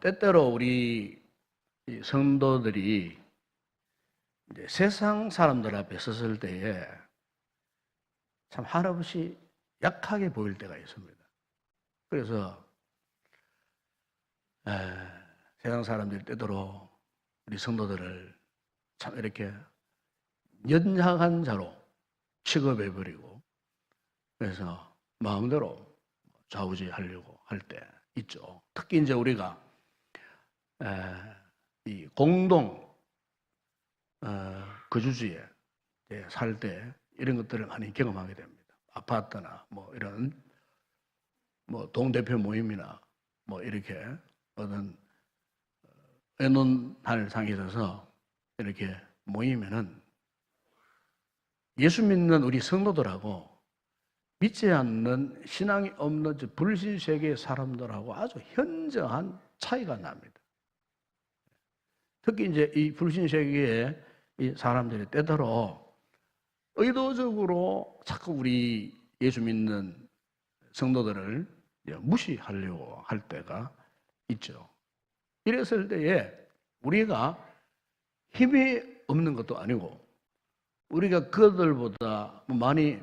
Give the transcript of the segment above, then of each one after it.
때때로 우리 성도들이 이제 세상 사람들 앞에 섰을 때에 참 한없이 약하게 보일 때가 있습니다. 그래서 세상 사람들이 때때로 우리 성도들을 참 이렇게 연약한 자로 취급해버리고, 그래서 마음대로 좌우지하려고 할 때 있죠. 특히 이제 우리가 이 공동 거주지에 살 때 이런 것들을 많이 경험하게 됩니다. 아파트나 뭐 이런 뭐 동대표 모임이나 뭐 이렇게 어떤 의논할 상에 있어서 이렇게 모이면은 예수 믿는 우리 성도들하고 믿지 않는 신앙이 없는 불신세계의 사람들하고 아주 현저한 차이가 납니다. 특히 이제 이 불신세계의 이 사람들이 때때로 의도적으로 자꾸 우리 예수 믿는 성도들을 무시하려고 할 때가 있죠. 이랬을 때에 우리가 힘이 없는 것도 아니고 우리가 그들보다 많이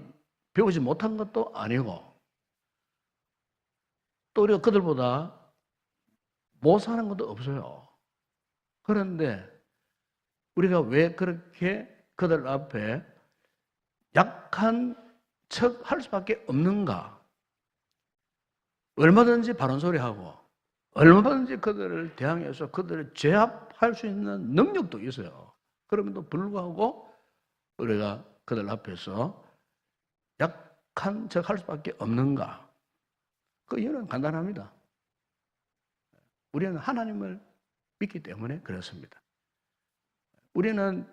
배우지 못한 것도 아니고 또 우리가 그들보다 못 사는 것도 없어요. 그런데 우리가 왜 그렇게 그들 앞에 약한 척 할 수밖에 없는가? 얼마든지 바른 소리 하고 얼마든지 그들을 대항해서 그들을 제압할 수 있는 능력도 있어요. 그럼에도 불구하고 우리가 그들 앞에서 약한 척 할 수밖에 없는가? 그 이유는 간단합니다. 우리는 하나님을 믿기 때문에 그렇습니다. 우리는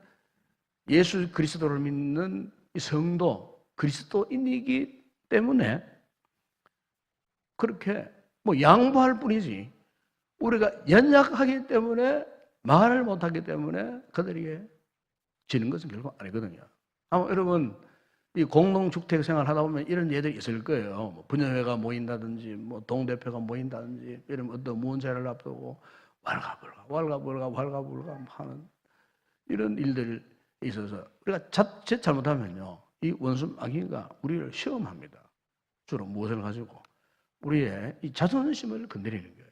예수 그리스도를 믿는 성도, 그리스도인이기 때문에 그렇게 뭐 양보할 뿐이지, 우리가 연약하기 때문에 말을 못하기 때문에 그들에게 지는 것은 결국 아니거든요. 아마 여러분 이 공동주택 생활 하다 보면 이런 예들이 있을 거예요. 뭐 분녀회가 모인다든지 뭐 동대표가 모인다든지 이런 어떤 문제를 앞두고 왈가불가 하는 이런 일들이 있어서 우리가 자칫 잘못하면요, 이 원수 마귀가 우리를 시험합니다. 주로 무엇을 가지고? 우리의 이 자존심을 건드리는 거예요.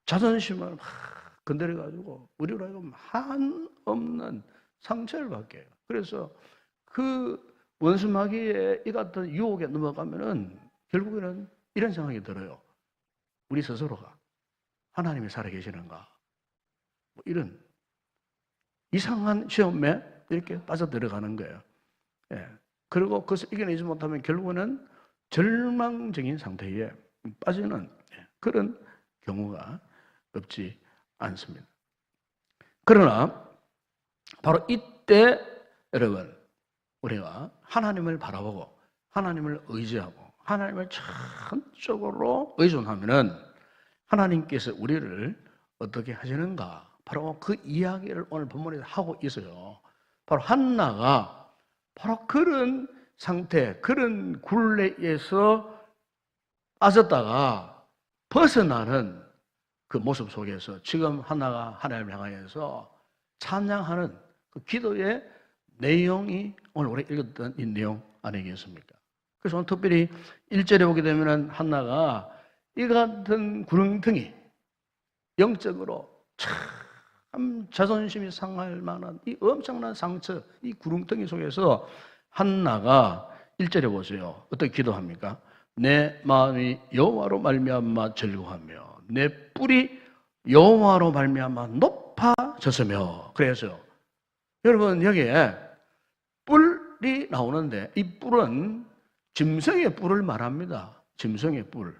자존심을 막 건드려가지고 우리로 하여금 한없는 상처를 받게 해요. 그래서 그 원수 마귀의 이 같은 유혹에 넘어가면은 결국에는 이런 생각이 들어요. 우리 스스로가 하나님이 살아계시는가? 뭐 이런 이상한 시험에 이렇게 빠져들어가는 거예요. 그리고 그것을 이겨내지 못하면 결국에는 절망적인 상태에 빠지는 그런 경우가 없지 않습니다. 그러나 바로 이때 여러분 우리가 하나님을 바라보고 하나님을 의지하고 하나님을 전적으로 의존하면은 하나님께서 우리를 어떻게 하시는가? 바로 그 이야기를 오늘 본문에서 하고 있어요. 바로 한나가 바로 그런 상태, 그런 굴레에서 빠졌다가 벗어나는 그 모습 속에서 지금 한나가 하나님을 향하여서 찬양하는 그 기도의 내용이 오늘 우리가 읽었던 이 내용 아니겠습니까? 그래서 오늘 특별히 1절에 보게 되면 한나가 이 같은 구렁텅이, 영적으로 참 자존심이 상할 만한 이 엄청난 상처, 이 구렁텅이 속에서 한나가 1절에 보세요. 어떻게 기도합니까? 내 마음이 여호와로 말미암아 즐거워하며 내 뿔이 여호와로 말미암아 높아졌으며. 그래서 여러분 여기에 뿔이 나오는데 이 뿔은 짐승의 뿔을 말합니다. 짐승의 뿔.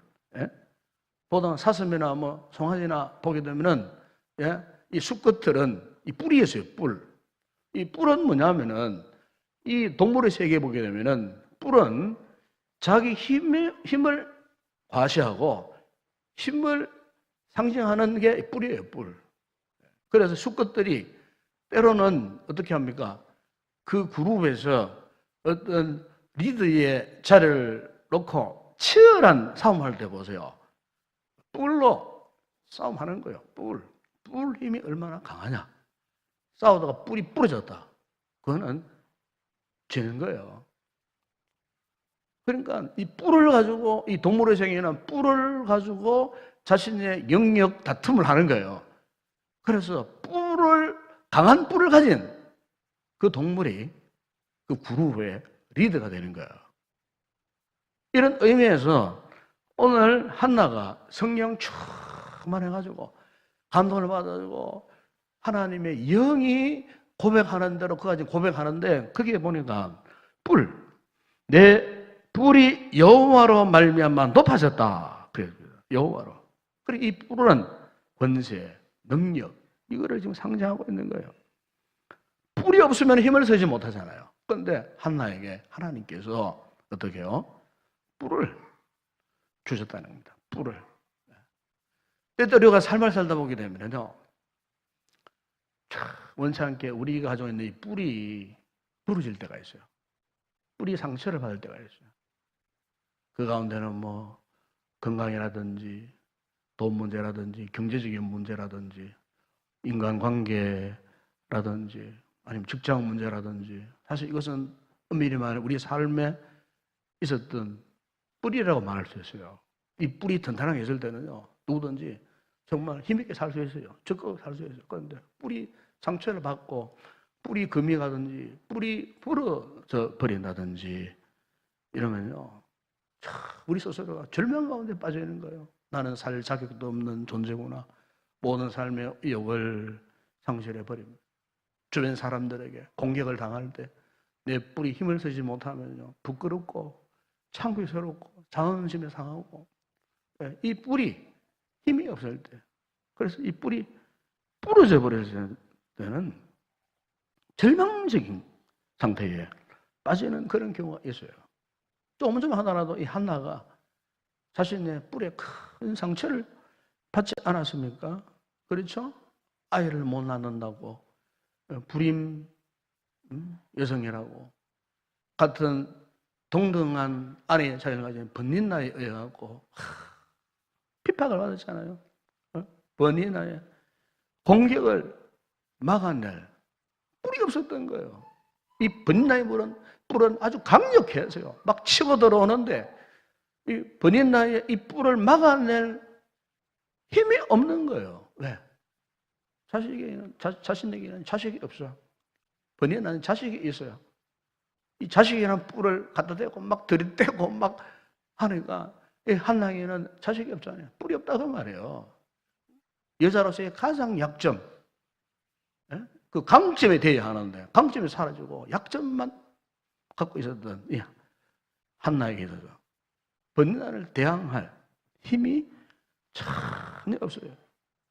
보통 사슴이나 뭐 송아지나 보게 되면은 이 숲것들은 이 뿔이었어요. 뿔. 이 뿔은 뭐냐면은 이 동물의 세계에 보게 되면은 뿔은 자기 힘을 과시하고 힘을 상징하는 게 뿔이에요. 뿔. 그래서 숲것들이 때로는 어떻게 합니까? 그 그룹에서 어떤 리더의 자리를 놓고 치열한 싸움할 때 보세요. 뿔로 싸움하는 거예요. 뿔 힘이 얼마나 강하냐. 싸우다가 뿔이 부러졌다. 그거는 지는 거예요. 그러니까 이 뿔을 가지고, 이 동물의 세계는 뿔을 가지고 자신의 영역 다툼을 하는 거예요. 그래서 강한 뿔을 가진 그 동물이 그 그룹의 리더가 되는 거예요. 이런 의미에서 오늘 한나가 성령 충만해가지고 감동을 받아가지고 하나님의 영이 고백하는 대로 그 가진 고백하는데, 거기에 보니까 내 뿔이 여호와로 말미암아 높아졌다. 그래요. 여호와로. 그리고 이 뿔은 권세, 능력, 이거를 지금 상징하고 있는 거예요. 뿔이 없으면 힘을 쓰지 못하잖아요. 그런데 한나에게 하나님께서 어떻게 해요? 뿔을 주셨다는 겁니다. 뿔을. 때때로 우리가 삶을 살다 보게 되면요, 원치 않게 우리가 가지고 있는 이 뿔이 부러질 때가 있어요. 뿔이 상처를 받을 때가 있어요. 그 가운데는 뭐 건강이라든지 돈 문제라든지 경제적인 문제라든지 인간관계라든지 아니면 직장 문제라든지, 사실 이것은 엄밀히 말해 우리 삶에 있었던 뿌리라고 말할 수 있어요. 이 뿌리 튼튼하게 있을 때는요, 누구든지 정말 힘있게 살 수 있어요. 적극 살 수 있어요. 그런데 뿌리 상처를 받고 뿌리 금이 가든지 뿌리 부러져 버린다든지 이러면요, 우리 스스로가 절망 가운데 빠져 있는 거예요. 나는 살 자격도 없는 존재구나. 모든 삶의 역을 상실해 버립니다. 주변 사람들에게 공격을 당할 때 내 뿔이 힘을 쓰지 못하면요, 부끄럽고 창피스럽고 자존심에 상하고, 이 뿔이 힘이 없을 때, 그래서 이 뿔이 부러져 버렸을 때는 절망적인 상태에 빠지는 그런 경우가 있어요. 조금 하더라도 이 한나가 자신의 뿔에 큰 상처를 받지 않았습니까? 그렇죠? 아이를 못 낳는다고 불임 여성이라고, 같은 동등한 아내의 자녀를 가진 번닌나에 의해갖고 핍박을 받았잖아요. 번닌나의 공격을 막아낼 뿔이 없었던 거예요. 이 번닌나의 뿔은 아주 강력해서요, 막 치고 들어오는데 이 번닌나의 이 뿔을 막아낼 힘이 없는 거예요. 왜? 자신에게는 자식이 없어. 번닌나는 자식이 있어요. 이 자식이라는 뿔을 갖다 대고 막 들이대고 막 하니까 이 한나에게는 자식이 없잖아요. 뿔이 없다고 말이에요. 여자로서의 가장 약점, 그 강점에 대해야 하는데 강점이 사라지고 약점만 갖고 있었던 이 한나에게 있어서 번닌나를 대항할 힘이 전혀 없어요.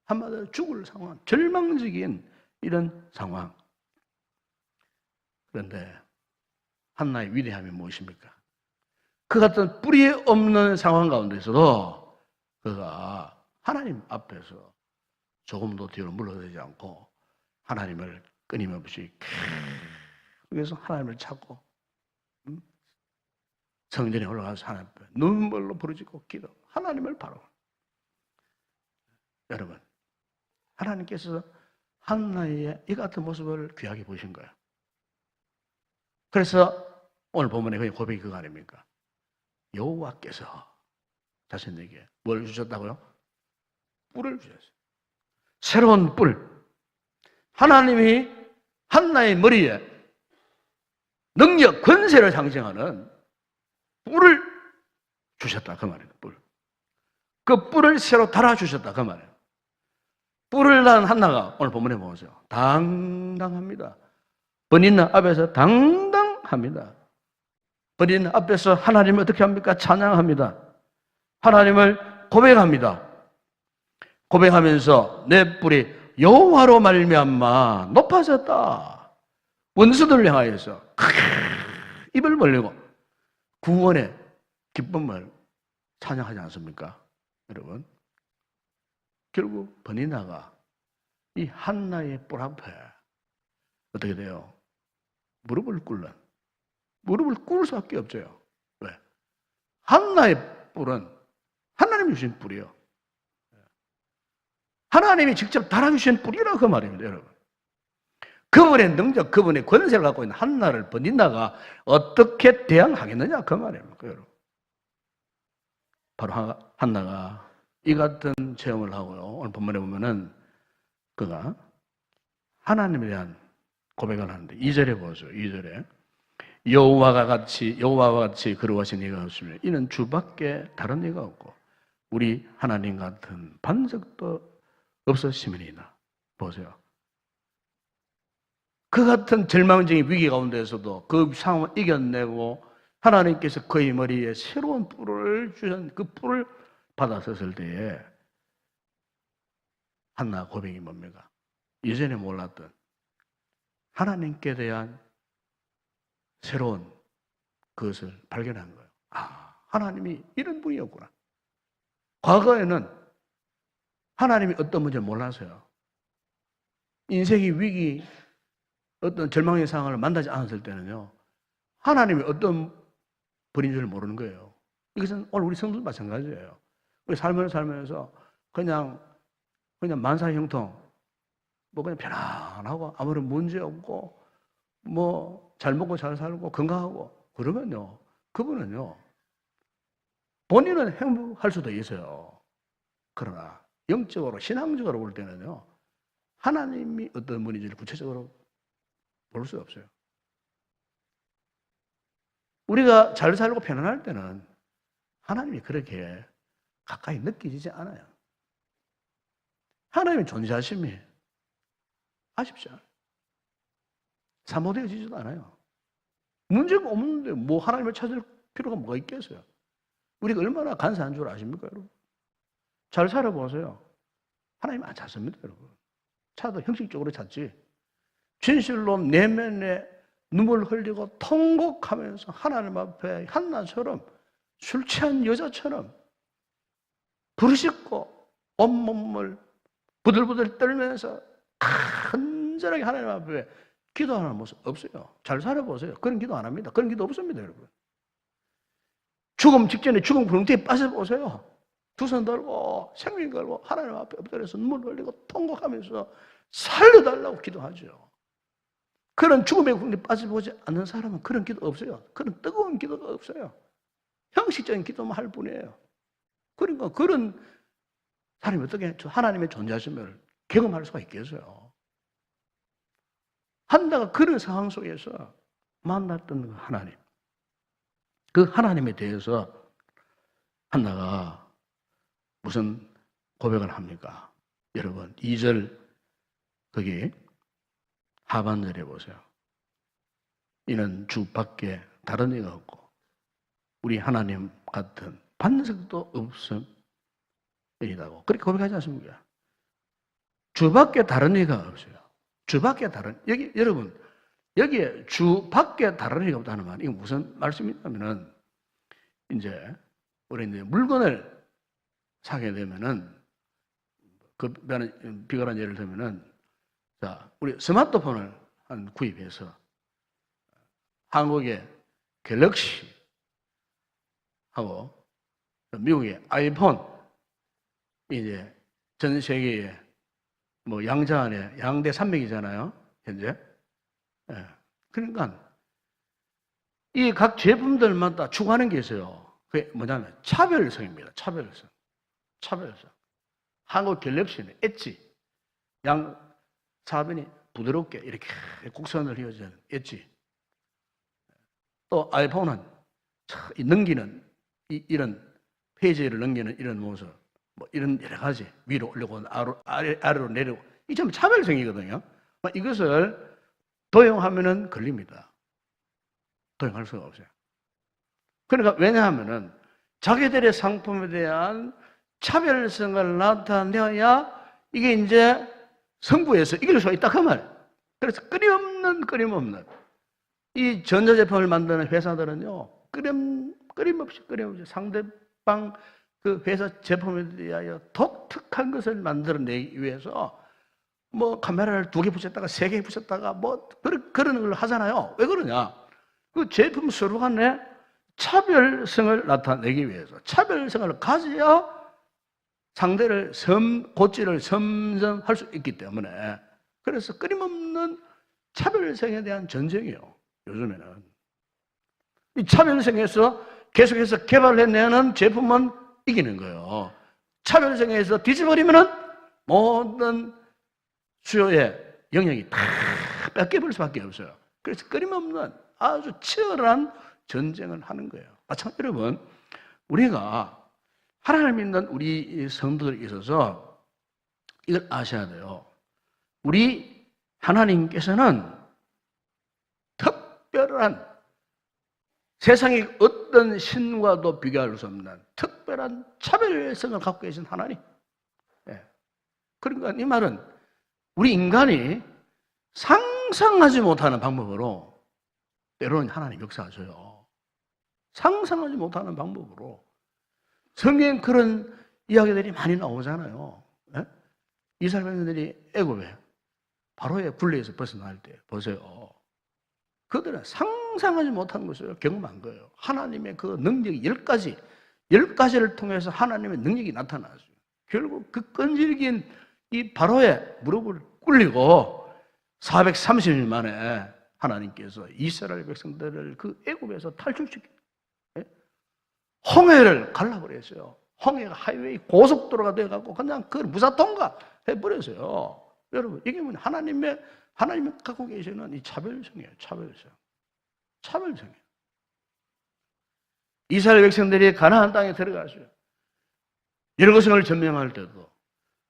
한마디로 죽을 상황, 절망적인 이런 상황. 그런데 한나의 위대함이 무엇입니까? 그 같은 뿌리 없는 상황 가운데서도 그가 하나님 앞에서 조금도 뒤로 물러서지 않고 하나님을 끊임없이 계속해서 하나님을 찾고 성전에 올라가서 하나님 앞에 눈물로 부르짖고 기도, 하나님을 바라고. 여러분, 하나님께서 한나의 이 같은 모습을 귀하게 보신 거예요. 그래서 오늘 본문에 그 고백이 그거 아닙니까? 여호와께서 자신에게 뭘 주셨다고요? 뿔을 주셨어요. 새로운 뿔. 하나님이 한나의 머리에 능력, 권세를 상징하는 뿔을 주셨다 그 말이에요. 뿔. 그 뿔을 새로 달아주셨다 그 말이에요. 뿔을 난 한나가 오늘 본문에 보세요. 당당합니다. 번닌나 앞에서 당당합니다. 번닌나 앞에서 하나님을 어떻게 합니까? 찬양합니다. 하나님을 고백합니다. 고백하면서 내 뿔이 여호와로 말미암아 높아졌다. 원수들을 향하여서 입을 벌리고 구원의 기쁨을 찬양하지 않습니까? 여러분, 결국 번닌나가 이 한나의 뿔 앞에 어떻게 돼요? 무릎을 꿇을 수밖에 없죠. 왜? 한나의 뿔은 하나님이 주신 뿔이에요. 하나님이 직접 달아주신 뿌리라 그 말입니다, 여러분. 그분의 능력, 그분의 권세를 갖고 있는 한나를 버닌다가 어떻게 대항하겠느냐 그 말입니다, 여러분. 바로 한나가 이 같은 체험을 하고요. 오늘 본문에 보면은 그가 하나님에 대한 고백을 하는데 2절에 보세요. 2절에 여호와와 같이 거룩하신 이가 없으며 이는 주밖에 다른 이가 없고 우리 하나님 같은 반석도 없으심이니이다. 보세요. 그 같은 절망적인 위기 가운데서도 그 상황을 이겨내고 하나님께서 그의 머리에 새로운 뿔을 주신 그 뿔을 받았을 때에 한나 고백이 뭡니까? 이전에 몰랐던 하나님께 대한 새로운 그것을 발견한 거예요. 아, 하나님이 이런 분이었구나. 과거에는 하나님이 어떤 문제를 몰라서요. 인생의 위기, 어떤 절망의 상황을 만나지 않았을 때는요. 하나님이 어떤 분인 줄 모르는 거예요. 이것은 오늘 우리 성도도 마찬가지예요. 우리 삶을 살면서 그냥 만사형통, 뭐 그냥 편안하고 아무런 문제 없고 뭐 잘 먹고 잘 살고 건강하고 그러면요. 그분은요. 본인은 행복할 수도 있어요. 그러나 영적으로 신앙적으로 볼 때는요. 하나님이 어떤 분인지를 구체적으로 볼 수 없어요. 우리가 잘 살고 편안할 때는 하나님이 그렇게 가까이 느껴지지 않아요. 하나님의 존재하심이 아쉽지 않아요. 사모되어지지도 않아요. 문제가 없는데 뭐 하나님을 찾을 필요가 뭐가 있겠어요? 우리가 얼마나 간사한 줄 아십니까, 여러분? 잘 살아보세요. 하나님 안 찾습니다, 여러분. 찾아도 형식적으로 찾지. 진실로 내면에 눈물 흘리고 통곡하면서 하나님 앞에 한나처럼 술 취한 여자처럼 부르짖고 온몸을 부들부들 떨면서 간절하게 하나님 앞에 기도하는 모습 없어요. 잘 살아보세요. 그런 기도 안 합니다. 그런 기도 없습니다, 여러분. 죽음 직전에 죽음 구렁텅이에 빠져보세요. 두 손 들고 생명 걸고 하나님 앞에 엎드려서 눈물 흘리고 통곡하면서 살려달라고 기도하죠. 그런 죽음의 구렁텅이에 빠져보지 않는 사람은 그런 기도 없어요. 그런 뜨거운 기도가 없어요. 형식적인 기도만 할 뿐이에요. 그러니까 그런 사람이 어떻게 하나님의 존재하심을 경험할 수가 있겠어요. 한나가 그런 상황 속에서 만났던 하나님, 그 하나님에 대해서 한나가 무슨 고백을 합니까? 여러분 2절 거기 하반절에 보세요. 이는 주 밖에 다른 이가 없고 우리 하나님 같은 반석도 없음이라고 그렇게 고백하지 않습니까? 주 밖에 다른 이가 없어요. 주 밖에 다른, 여러분, 여기에 주 밖에 다른 이가 없다는 말, 이게 무슨 말씀이냐면은, 이제, 우리 이제 물건을 사게 되면은, 비관한 예를 들면은, 자, 우리 스마트폰을 한 구입해서, 한국의 갤럭시 하고, 미국의 아이폰, 이제 전 세계에 뭐 양자 안에 양대 산맥이잖아요, 현재. 예. 그러니까 이 각 제품들마다 추구하는 게 있어요. 그게 뭐냐면 차별성입니다. 차별성. 한국 갤럭시는 엣지, 양 사변이 부드럽게 이렇게 곡선을 이어지는 엣지. 또 아이폰은 넘기는 이런 페이지를 넘기는 이런 모습. 뭐 이런 여러 가지 위로 올리고 아래로 내리고 이 전부 차별성이거든요. 이것을 도용하면은 걸립니다. 도용할 수가 없어요. 그러니까 왜냐하면은 자기들의 상품에 대한 차별성을 나타내야 이게 이제 성부에서 이길 수가 있다 그 말. 그래서 끊임없는 이 전자제품을 만드는 회사들은요 끊임없이 상대방 그 회사 제품에 대하여 독특한 것을 만들어내기 위해서 뭐 카메라를 2개 붙였다가 3개 붙였다가 뭐 그런 걸 하잖아요. 왜 그러냐? 그 제품 서로 간에 차별성을 나타내기 위해서 차별성을 가져야 상대를 고지를 섬정할 수 있기 때문에 그래서 끊임없는 차별성에 대한 전쟁이에요. 요즘에는 이 차별성에서 계속해서 개발해내는 제품은 이기는 거예요. 차별성에서 뒤집어버리면은 모든 수요의 영역이 다 뺏겨버릴 수밖에 없어요. 그래서 끊임없는 아주 치열한 전쟁을 하는 거예요. 마찬가지로 여러분, 우리가 하나님 믿는 우리 성도들에 있어서 이걸 아셔야 돼요. 우리 하나님께서는 특별한 세상의 어떤 신과도 비교할 수 없는 특별한 차별성을 갖고 계신 하나님. 예. 그러니까 이 말은 우리 인간이 상상하지 못하는 방법으로 때로는 하나님 역사하셔요. 상상하지 못하는 방법으로. 성경에 그런 이야기들이 많이 나오잖아요. 예? 이스라엘 백성들이 애굽에 바로의 굴레에서 벗어날 때 보세요. 그들은 상상하지 못한 것을 경험한 거예요. 하나님의 그 능력이 10가지를 통해서 하나님의 능력이 나타났어요. 결국 그 끈질긴 이 바로의 무릎을 꿇리고 430일 만에 하나님께서 이스라엘 백성들을 그 애굽에서 탈출시키고 홍해를 갈라버렸어요. 홍해가 하이웨이 고속도로가 되어갖고 그냥 그걸 무사통과해버렸어요. 여러분, 이게 뭐냐? 하나님이 갖고 계시는 이 차별성이에요. 차별성이에요. 이스라엘 백성들이 가나안 땅에 들어갔어요. 여리고성을 점령할 때도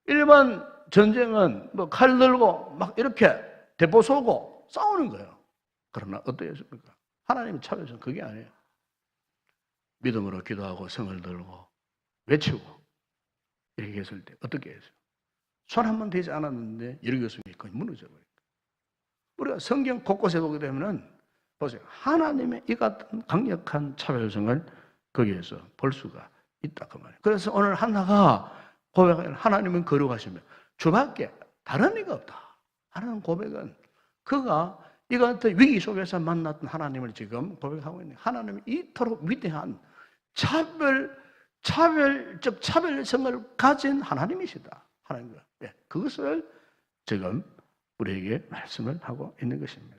일반 전쟁은 뭐 칼 들고 막 이렇게 대포 쏘고 싸우는 거예요. 그러나 어떠했습니까? 하나님의 차별성 그게 아니에요. 믿음으로 기도하고 성을 들고 외치고 이렇게 했을 때 어떻게 했어요? 손 한 번 대지 않았는데 여리고성이 거의 무너져버려요. 우리가 성경 곳곳에 보게 되면은 보세요. 하나님의 이 같은 강력한 차별성을 거기에서 볼 수가 있다 그 말이에요. 그래서 오늘 한나가 고백하는 하나님은 거룩하시며 주밖에 다른 이가 없다 하는 고백은 그가 이 같은 위기 속에서 만났던 하나님을 지금 고백하고 있는 하나님이 이토록 위대한 차별적 차별성을 가진 하나님이시다. 하나님, 예, 그것을 지금 우리에게 말씀을 하고 있는 것입니다.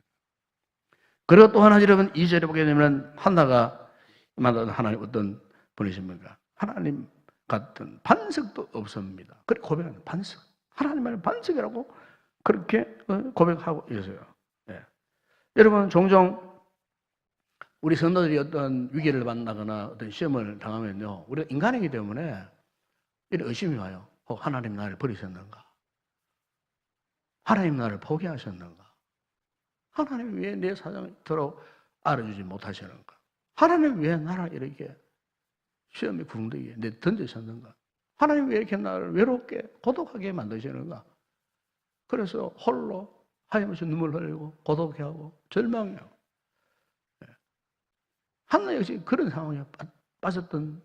그리고 또 하나 여러분 2절에 보게 되면 한나가 만난 하나님 어떤 분이십니까? 하나님 같은 반석도 없습니다. 그렇게 고백하는 반석. 하나님의 반석이라고 그렇게 고백하고 있어요. 예. 여러분 종종 우리 성도들이 어떤 위기를 만나거나 어떤 시험을 당하면요, 우리가 인간이기 때문에 이런 의심이 와요. 하나님 나를 버리셨는가? 하나님 나를 포기하셨는가? 하나님 왜 내 사정을 더러 알아주지 못하시는가? 하나님 왜 나를 이렇게 시험의 궁둥이에 내 던지셨는가? 하나님 왜 이렇게 나를 외롭게 고독하게 만드시는가? 그래서 홀로 하염없이 눈물 흘리고 고독해하고 절망해하고. 한나 역시 그런 상황에 빠졌던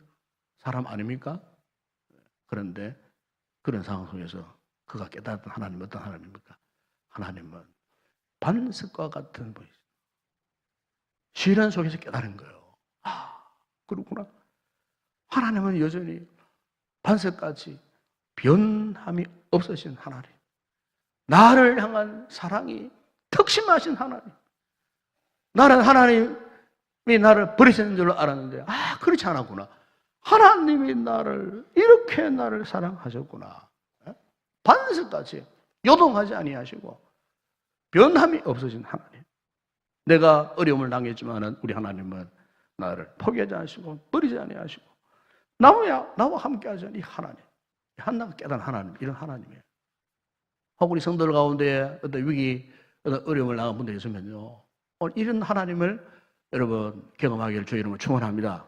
사람 아닙니까? 그런데 그런 상황 속에서 그가 깨달았던 하나님 어떤 하나님입니까? 하나님은 반석과 같은 분이죠. 시련 속에서 깨달은 거예요. 아, 그렇구나. 하나님은 여전히 반석같이 변함이 없으신 하나님. 나를 향한 사랑이 특심하신 하나님. 나는 하나님이 나를 버리시는 줄로 알았는데 그렇지 않았구나. 하나님이 이렇게 나를 사랑하셨구나. 반석같이 요동하지 아니하시고 변함이 없으신 하나님. 내가 어려움을 당했지만 우리 하나님은 나를 포기하지 않으시고 버리지 아니하시고 나와 함께 하시는 이 하나님. 한나가 깨달은 하나님, 이런 하나님이에요. 혹 우리 성도들 가운데 어떤 위기, 어떤 어려움을 당한 분들이 있으면요, 오늘 이런 하나님을 여러분 경험하기를 주의 이름으로 축원합니다.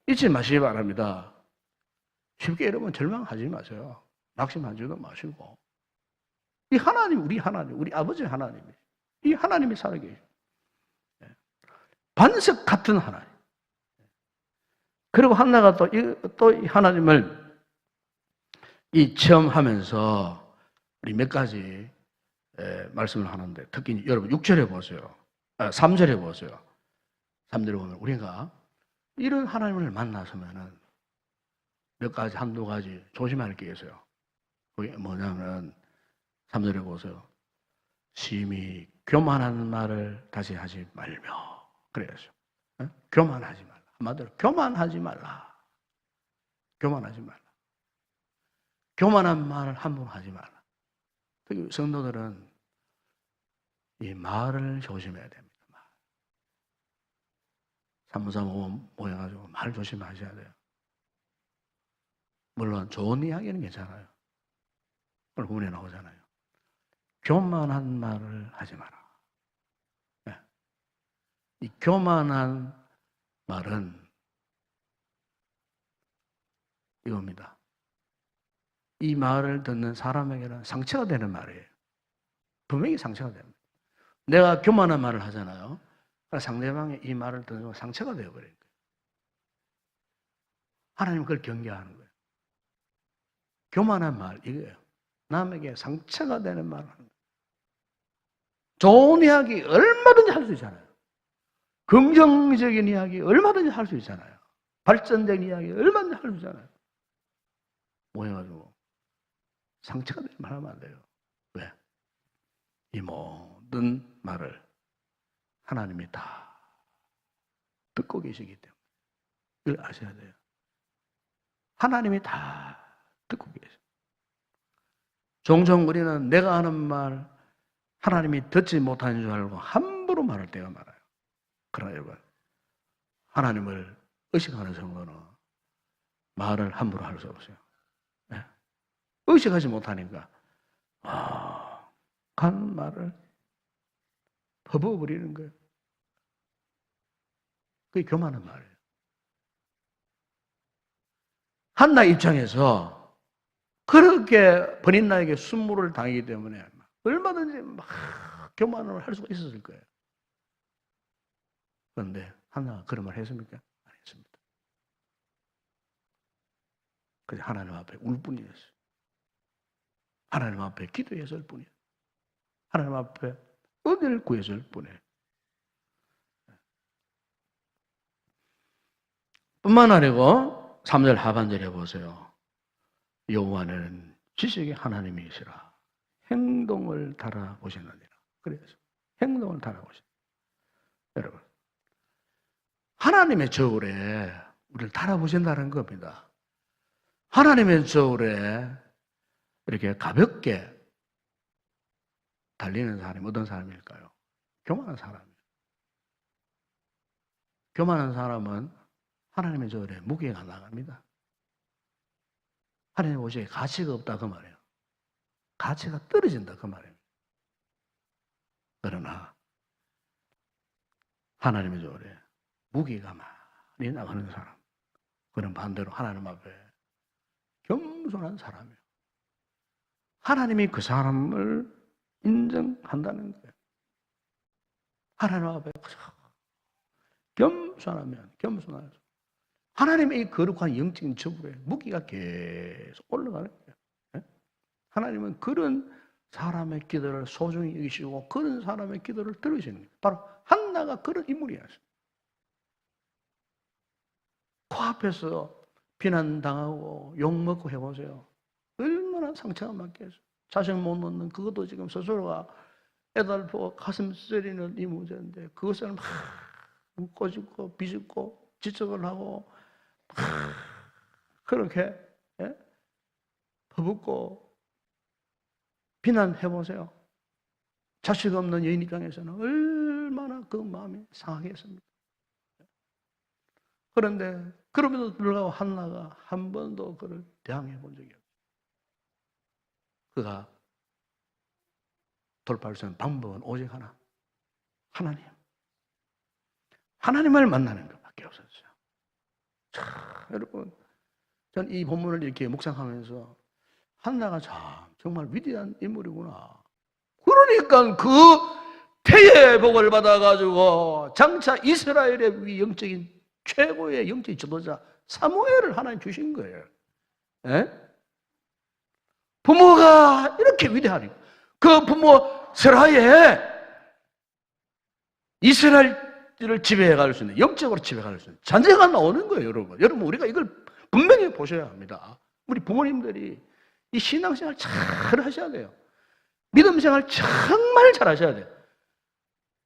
잊지 마시기 바랍니다. 쉽게 여러분 절망하지 마세요. 낙심하지도 마시고 이 하나님, 우리 아버지 하나님이 이 하나님이 살아계셔. 반석 같은 하나님. 그리고 한나가 또 이 하나님을 체험하면서 우리 몇 가지 말씀을 하는데 특히 여러분 6절에 보세요. 3절에 보세요. 3절에 보면 우리가 이런 하나님을 만나서면은 몇 가지, 한두 가지 조심할 게 있어요. 그게 뭐냐면 3절에 보세요. 심히 교만한 말을 다시 하지 말며 그래야죠. 교만하지 말라. 한마디로 교만하지 말라. 교만하지 말라. 교만한 말을 함부로 하지 말라. 특히 성도들은 이 말을 조심해야 됩니다. 사무사 모여가지고 말 조심하셔야 돼요. 물론 좋은 이야기는 괜찮아요. 오늘 본문에 나오잖아요. 교만한 말을 하지 마라. 네. 이 교만한 말은 이겁니다. 이 말을 듣는 사람에게는 상처가 되는 말이에요. 분명히 상처가 됩니다. 내가 교만한 말을 하잖아요. 상대방의 이 말을 듣는 상처가 되어버려요. 하나님은 그걸 경계하는 거예요. 교만한 말, 이거예요. 남에게 상처가 되는 말을 하는 거예요. 좋은 이야기 얼마든지 할 수 있잖아요. 긍정적인 이야기 얼마든지 할 수 있잖아요. 발전적인 이야기 얼마든지 할 수 있잖아요. 모여가지고 상처가 되는 말 하면 안 돼요. 왜? 이 모든 말을 하나님이 다 듣고 계시기 때문에 이걸 아셔야 돼요. 하나님이 다 듣고 계셔. 종종 우리는 내가 하는 말 하나님이 듣지 못하는 줄 알고 함부로 말할 때가 많아요. 그러나 여러분, 하나님을 의식하는 성도는 말을 함부로 할 수 없어요. 네. 의식하지 못하니까 간 말을 퍼부어버리는 거예요. 그게 교만한 말이에요. 한나 입장에서 그렇게 버린나에게 순무를 당하기 때문에 얼마든지 막 교만을 할 수가 있었을 거예요. 그런데 한나가 그런 말 했습니까? 안 했습니다. 그래서 하나님 앞에 울 뿐이었어요. 하나님 앞에 기도했을 뿐이에요. 하나님 앞에 은혜를 구했을 뿐이에요. 뿐만 아니고 3절 하반절에 보세요. 여호와는 지식의 하나님이시라. 행동을 달아보시느니라. 그래서 행동을 달아보시느니라. 여러분, 하나님의 저울에 우리를 달아보신다는 겁니다. 하나님의 저울에 이렇게 가볍게 달리는 사람이 어떤 사람일까요? 교만한 사람이에요. 교만한 사람은 하나님의 저울에 무게가 나갑니다. 하나님 보시기에 가치가 없다 그 말이에요. 가치가 떨어진다 그 말이에요. 그러나 하나님의 저울에 무게가 많이 나가는 사람, 그는 반대로 하나님 앞에 겸손한 사람이에요. 하나님이 그 사람을 인정한다는 거예요. 하나님 앞에 겸손하면 겸손하죠. 하나님의 이 거룩한 영적인 저울에 무게가 계속 올라가는 거예요. 하나님은 그런 사람의 기도를 소중히 여기시고 그런 사람의 기도를 들으시는 거예요. 바로 한나가 그런 인물이었어요. 코앞에서 비난당하고 욕먹고 해보세요. 얼마나 상처가 많겠어요. 자식 못 놓는 그것도 지금 스스로가 애들 보고 가슴 쓰리는 이 문제인데 그것을 막 꼬집고 비집고 지적을 하고 막 그렇게 퍼붓고 비난해보세요. 자식 없는 여인 입장에서는 얼마나 그 마음이 상하겠습니까? 그런데 그럼에도 불구하고 한나가 한 번도 그를 대항해 본 적이 없어요. 그가 돌파할 수 있는 방법은 오직 하나. 하나님. 하나님을 만나는 것밖에 없었어요. 자, 여러분, 전 이 본문을 이렇게 묵상하면서 한나가 참 정말 위대한 인물이구나. 그러니까 그 태의 복을 받아가지고 장차 이스라엘의 영적인 최고의 영적인 지도자 사무엘을 하나님 주신 거예요. 에? 부모가 이렇게 위대하니까 그 부모 세라에 이스라엘을 지배해 갈 수 있는, 영적으로 지배해 갈 수 있는 잔재가 나오는 거예요, 여러분. 여러분, 우리가 이걸 분명히 보셔야 합니다. 우리 부모님들이 이 신앙생활 잘 하셔야 돼요. 믿음생활 정말 잘 하셔야 돼요.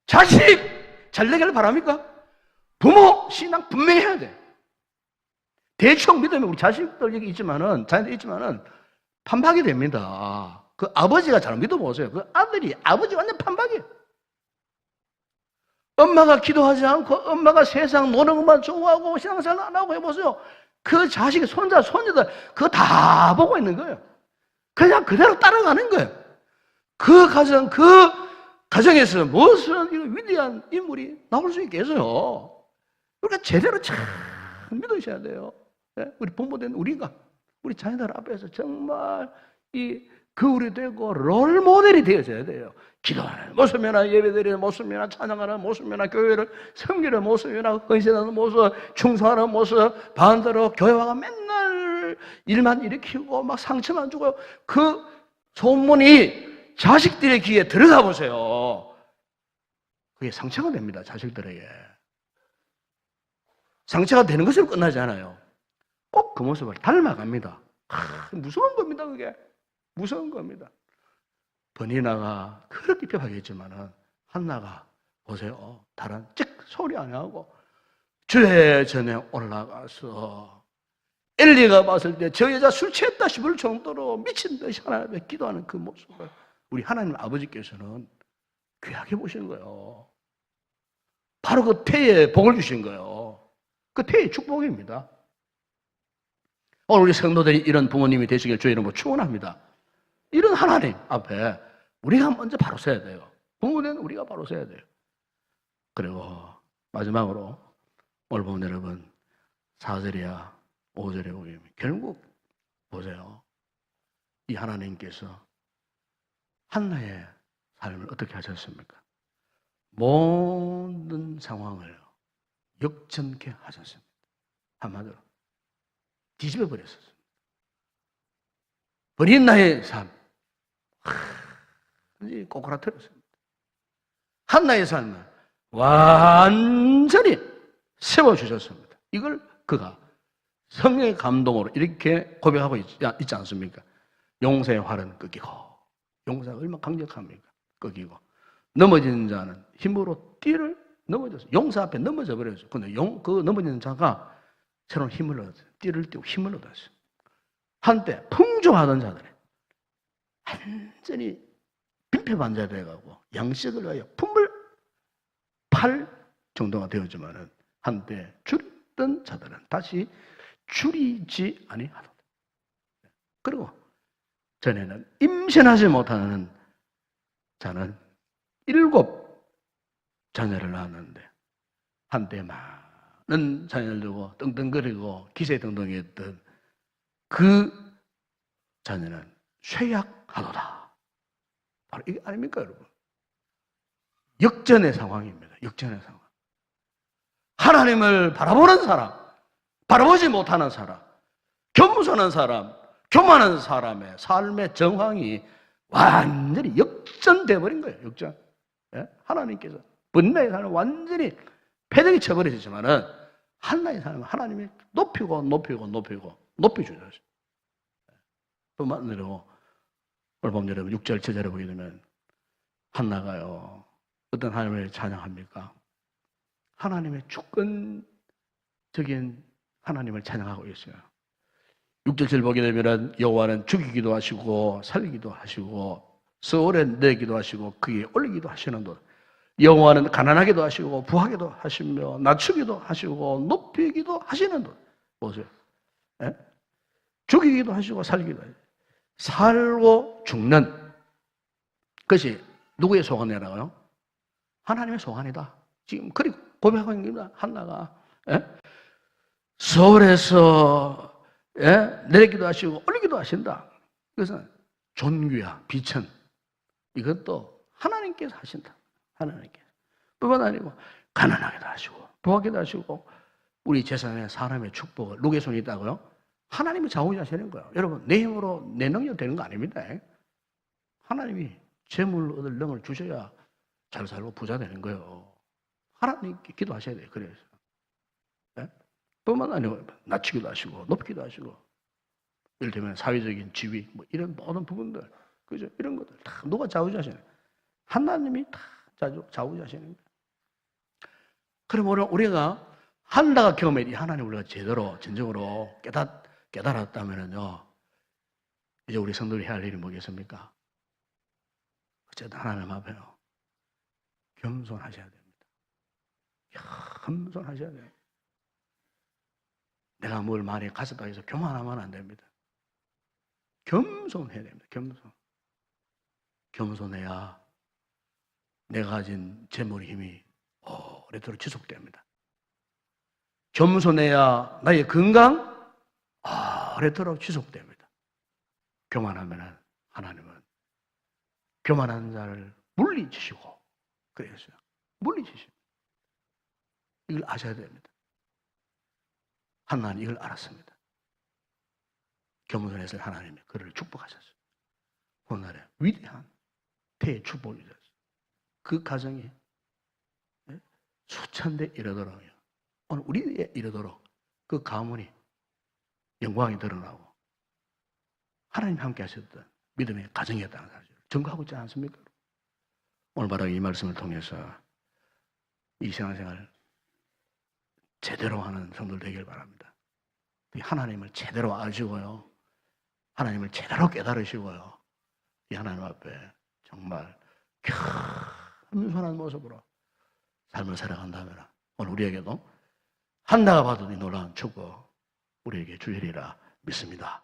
자식 잘 되기를 바랍니까? 부모 신앙 분명히 해야 돼. 대충 믿으면 우리 자식들 여기 있지만은, 자녀들 있지만은 판박이 됩니다. 그 아버지가 잘 믿어보세요. 그 아들이, 아버지 완전 판박이에요. 엄마가 기도하지 않고 엄마가 세상 노는 것만 좋아하고 신앙생활 안 하고 해보세요. 그 자식의 손자, 손녀들 그거 다 보고 있는 거예요. 그냥 그대로 따라가는 거예요. 그 가정에서 무슨 위대한 인물이 나올 수 있겠어요. 그러니까 제대로 잘 믿으셔야 돼요. 우리 부모된 우리가 우리 자녀들 앞에서 정말 이 거울이 되고 롤 모델이 되어져야 돼요. 기도하는 모습이나 예배드리는 모습이나 찬양하는 모습이나 교회를 섬기는 모습이나 헌신하는 모습, 충성하는 모습, 반대로 교회와가 맨날 일만 일으키고 막 상처만 주고 그 소문이 자식들의 귀에 들어가 보세요. 그게 상처가 됩니다. 자식들에게. 상처가 되는 것으로 끝나지 않아요. 꼭 그 모습을 닮아갑니다. 무서운 겁니다. 그게 무서운 겁니다. 버니나가 그렇게 핍박했지만은 한나가 보세요. 다른 즉 소리 안 하고 주의 전에 올라가서 엘리가 봤을 때 저 여자 술 취했다 싶을 정도로 미친 듯이 하나님 앞에 기도하는 그 모습을 우리 하나님 아버지께서는 귀하게 보시는 거예요. 바로 그 태에 복을 주신 거예요. 그 태의 축복입니다. 오늘 우리 성도들이 이런 부모님이 되시길 주의 이름으로 축원합니다. 이런 하나님 앞에 우리가 먼저 바로 서야 돼요. 부모는 우리가 바로 서야 돼요. 그리고 마지막으로 오늘 보면 여러분 4절이야 5절에 보면 결국 보세요. 이 하나님께서 한나의 삶을 어떻게 하셨습니까? 모든 상황을 역전케 하셨습니다. 한마디로 뒤집어 버렸었습니다. 버린 나의 삶 꼬꾸라뜨렸습니다. 한나의 삶을 완전히 세워주셨습니다. 이걸 그가 성령의 감동으로 이렇게 고백하고 있지 않습니까? 용사의 활은 꺾이고, 용사가 얼마나 강력합니까? 꺾이고, 넘어지는 자는 힘으로 띠를 넘어졌어요. 용사 앞에 넘어져 버렸어요. 근데 그 넘어지는 자가 새로운 힘을 얻었어요. 띠를 띄고 힘을 얻었어요. 한때 풍조하던 자들이 완전히 빈패반자 되어가고 양식을 위하여 품을 팔 정도가 되었지만은 한때 줄였던 자들은 다시 줄이지 아니하도다. 그리고 전에는 임신하지 못하는 자는 7 자녀를 낳았는데 한때 많은 자녀를 두고 떵떵거리고 기세등등했던 그 자녀는 쇠약하도다. 바로 이게 아닙니까, 여러분? 역전의 상황입니다. 역전의 상황. 하나님을 바라보는 사람, 바라보지 못하는 사람, 겸손한 사람, 교만한 사람의 삶의 정황이 완전히 역전돼 버린 거예요. 역전. 예? 하나님께서 번나의 삶을 완전히 패대기 쳐버리셨지만은 한나의 삶을 하나님이 높이고 높여주셨어요. 뿐만 아니라 오늘 보면 여러분 6절 7절에 보게 되면 한나가요 어떤 하나님을 찬양합니까? 하나님의 주권적인 하나님을 찬양하고 있어요. 6절 7절 보게 되면 여호와는 죽이기도 하시고 살리기도 하시고 서울에 내기도 하시고 그에 올리기도 하시는 분. 여호와는 가난하게도 하시고 부하게도 하시며 낮추기도 하시고 높이기도 하시는 분. 보세요. 예? 죽이기도 하시고 살기도 하시고 살고 죽는 그것이 누구의 소관이라고요? 하나님의 소관이다. 지금 그리고 고백하고 있는 겁니다. 한나가 예? 서울에서 예? 내리기도 하시고 올리기도 하신다. 그래서 존귀와 비천 이것도 하나님께서 하신다. 하나님께서 뿐만 아니고 가난하게도 하시고 부하게도 하시고 우리 재산에 사람의 축복을 누구의 손이 있다고요? 하나님이 좌우하시는 거예요. 여러분 내 힘으로 내 능력 되는 거 아닙니다. 하나님이 재물 얻을 능을 주셔야 잘 살고 부자 되는 거예요. 하나님께 기도하셔야 돼요. 그래서 네? 뿐만 아니고 낮추기도 하시고 높이기도 하시고, 예를 들면 사회적인 지위 뭐 이런 모든 부분들, 그죠? 이런 것들 다 누가 좌우자시는? 하나님이 다 좌우자시는 거예요. 그럼 우리가 한다가 경험해, 하나님 우리가 제대로 진정으로 깨달았다면요, 이제 우리 성도들이 해야 할 일이 뭐겠습니까? 어쨌든 하나님 앞에요, 겸손하셔야 됩니다. 겸손하셔야 돼요. 내가 뭘 많이 가졌다고 해서 교만하면 안 됩니다. 겸손해야 됩니다. 겸손해야 내가 가진 재물의 힘이 오래도록 지속됩니다. 겸손해야 나의 건강 오래도록 지속됩니다. 교만하면 하나님은 교만한 자를 물리치시고 그랬어요. 물리치시고. 이걸 아셔야 됩니다. 하나님 이걸 알았습니다. 겸손해서 하나님이 그를 축복하셨어요. 오늘날에 위대한 대축복이 됐어요. 그 가정이 수천 대 이르도록요, 오늘 우리에 이르도록 그 가문이 영광이 드러나고 하나님 함께 하셨던 믿음의 가정이었다는 사실을 증거하고 있지 않습니까? 오늘 바로 이 말씀을 통해서 이 신앙생활 제대로 하는 성도들 되길 바랍니다. 하나님을 제대로 아시고요, 하나님을 제대로 깨달으시고요, 이 하나님 앞에 정말 겸손한 모습으로 삶을 살아간다면 오늘 우리에게도 한나가 받은 이 놀라운 축복 우리에게 주리라 믿습니다.